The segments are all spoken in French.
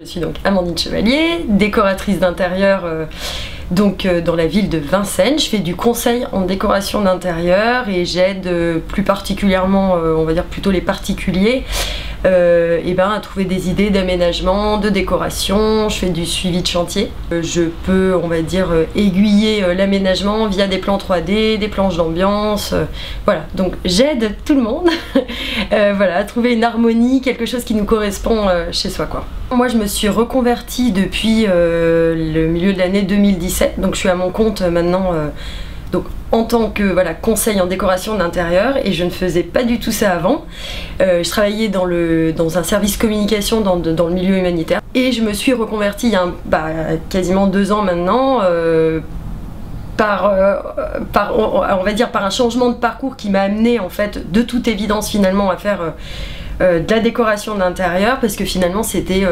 Je suis donc Amandine Chevalier, décoratrice d'intérieur dans la ville de Vincennes. Je fais du conseil en décoration d'intérieur et j'aide plus particulièrement, on va dire plutôt les particuliers, à trouver des idées d'aménagement, de décoration. Je fais du suivi de chantier. Je peux, on va dire, aiguiller l'aménagement via des plans 3D, des planches d'ambiance. Voilà, donc j'aide tout le monde voilà, à trouver une harmonie, quelque chose qui nous correspond chez soi, quoi. Moi, je me suis reconvertie depuis le milieu de l'année 2017, donc je suis à mon compte maintenant donc en tant que conseil en décoration d'intérieur, et je ne faisais pas du tout ça avant. Je travaillais dans un service communication dans le milieu humanitaire, et je me suis reconvertie il y a quasiment 2 ans maintenant on va dire par un changement de parcours qui m'a amené en fait de toute évidence finalement à faire de la décoration d'intérieur, parce que finalement c'était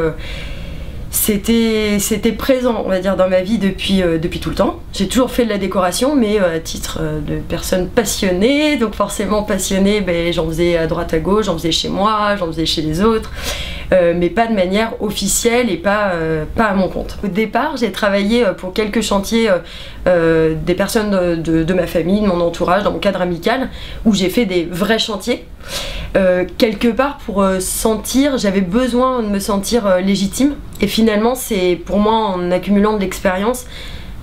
présent, on va dire, dans ma vie depuis tout le temps. J'ai toujours fait de la décoration, mais à titre de personne passionnée, donc forcément passionnée, j'en faisais à droite à gauche, j'en faisais chez moi, j'en faisais chez les autres, mais pas de manière officielle et pas à mon compte. Au départ, j'ai travaillé pour quelques chantiers des personnes de ma famille, de mon entourage, dans mon cadre amical, où j'ai fait des vrais chantiers. Quelque part pour j'avais besoin de me sentir légitime, et finalement c'est pour moi en accumulant de l'expérience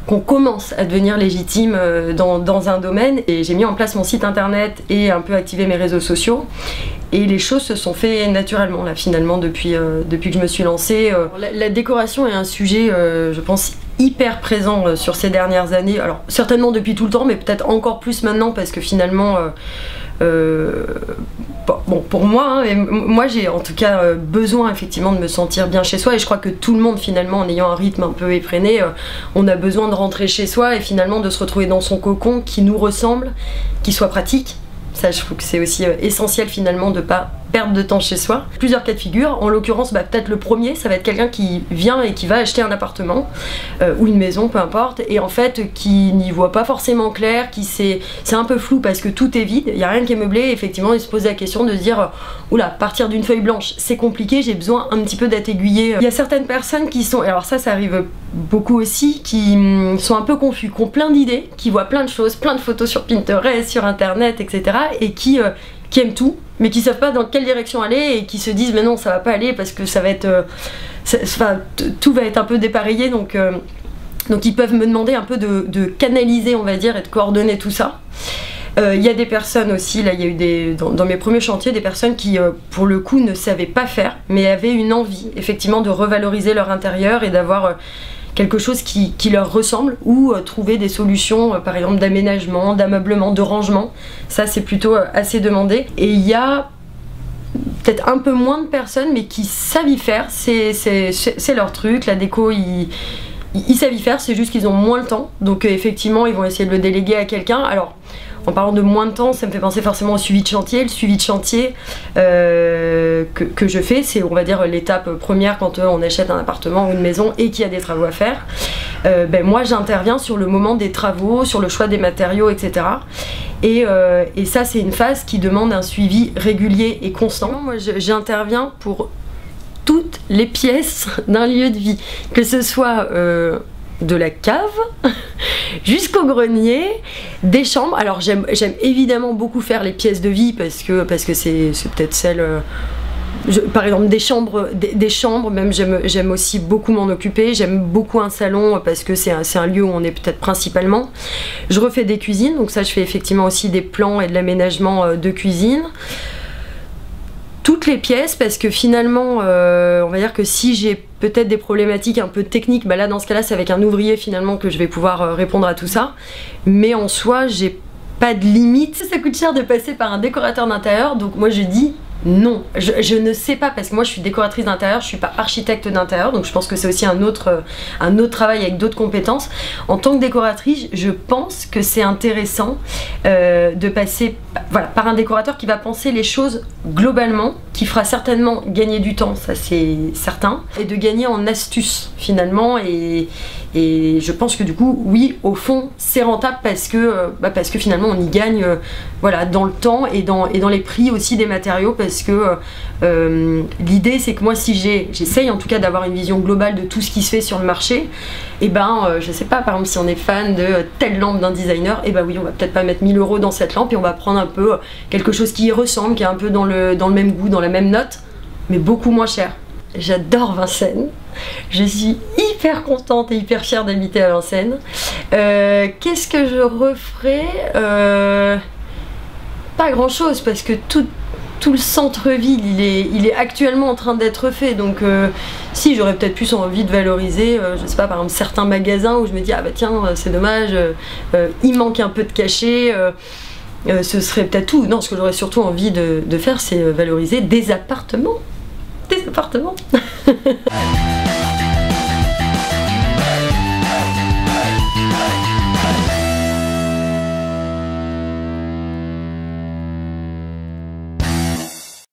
qu'on commence à devenir légitime dans un domaine, et j'ai mis en place mon site internet et un peu activé mes réseaux sociaux, et les choses se sont fait naturellement là finalement depuis que je me suis lancée. La décoration est un sujet je pense hyper présent sur ces dernières années, alors certainement depuis tout le temps, mais peut-être encore plus maintenant, parce que finalement bon, pour moi, moi j'ai en tout cas besoin effectivement de me sentir bien chez soi, et je crois que tout le monde finalement, en ayant un rythme un peu effréné, on a besoin de rentrer chez soi et finalement de se retrouver dans son cocon qui nous ressemble, qui soit pratique. Ça, je trouve que c'est aussi essentiel finalement de pas perdre de temps chez soi. Plusieurs cas de figure, en l'occurrence peut-être le premier, ça va être quelqu'un qui vient et qui va acheter un appartement ou une maison, peu importe, et en fait qui n'y voit pas forcément clair, c'est un peu flou parce que tout est vide, il n'y a rien qui est meublé, et effectivement il se pose la question de se dire oula, partir d'une feuille blanche c'est compliqué, j'ai besoin un petit peu d'être aiguillé. Il y a certaines personnes qui sont, alors ça arrive beaucoup aussi, qui sont un peu confus, qui ont plein d'idées, qui voient plein de choses, plein de photos sur Pinterest, sur internet, etc. et qui aiment tout, mais qui savent pas dans quelle direction aller, et qui se disent mais non, ça va pas aller parce que ça va être tout va être un peu dépareillé, donc ils peuvent me demander un peu de canaliser, on va dire, et de coordonner tout ça. Il y a des personnes aussi, là il y a eu dans mes premiers chantiers, des personnes qui pour le coup ne savaient pas faire, mais avaient une envie effectivement de revaloriser leur intérieur et d'avoir quelque chose qui leur ressemble, ou trouver des solutions par exemple d'aménagement, d'ameublement, de rangement. Ça c'est plutôt assez demandé, et il y a peut-être un peu moins de personnes mais qui savent y faire, c'est leur truc, la déco ils savent y faire, c'est juste qu'ils ont moins le temps, donc effectivement ils vont essayer de le déléguer à quelqu'un. Alors en parlant de moins de temps, ça me fait penser forcément au suivi de chantier. Le suivi de chantier que je fais, c'est, on va dire, l'étape première quand on achète un appartement ou une maison et qu'il y a des travaux à faire. Moi j'interviens sur le moment des travaux, sur le choix des matériaux, etc. Et ça c'est une phase qui demande un suivi régulier et constant. Moi j'interviens pour toutes les pièces d'un lieu de vie, que ce soit de la cave jusqu'au grenier, des chambres. Alors j'aime évidemment beaucoup faire les pièces de vie parce que c'est peut-être celle par exemple des chambres même, j'aime aussi beaucoup m'en occuper. J'aime beaucoup un salon parce que c'est un lieu où on est peut-être principalement. Je refais des cuisines, donc ça je fais effectivement aussi des plans et de l'aménagement de cuisine. Toutes les pièces, parce que finalement on va dire que si j'ai peut-être des problématiques un peu techniques, là dans ce cas là c'est avec un ouvrier finalement que je vais pouvoir répondre à tout ça, mais en soi j'ai pas de limite. Ça coûte cher de passer par un décorateur d'intérieur, donc moi je dis non, je ne sais pas, parce que moi je suis décoratrice d'intérieur, je suis pas architecte d'intérieur, donc je pense que c'est aussi un autre travail avec d'autres compétences. En tant que décoratrice, je pense que c'est intéressant de passer voilà, par un décorateur qui va penser les choses globalement, qui fera certainement gagner du temps, ça c'est certain, et de gagner en astuce finalement, et je pense que du coup, oui, au fond, c'est rentable parce que finalement on y gagne voilà, dans le temps et dans les prix aussi des matériaux, parce que l'idée c'est que moi, si j'essaye en tout cas d'avoir une vision globale de tout ce qui se fait sur le marché, et je sais pas, par exemple si on est fan de telle lampe d'un designer, et oui, on va peut-être pas mettre 1000 € dans cette lampe, et on va prendre un peu quelque chose qui y ressemble, qui est un peu dans le même goût, dans la même note, mais beaucoup moins cher. J'adore Vincennes, je suis hyper contente et hyper fière d'habiter à Vincennes. Qu'est-ce que je referais? Pas grand chose, parce que tout le centre-ville il est actuellement en train d'être fait, donc si, j'aurais peut-être plus envie de valoriser, je sais pas, par exemple certains magasins où je me dis ah bah tiens, c'est dommage, il manque un peu de cachet, ce serait peut-être tout. Non, ce que j'aurais surtout envie de faire, c'est valoriser des appartements.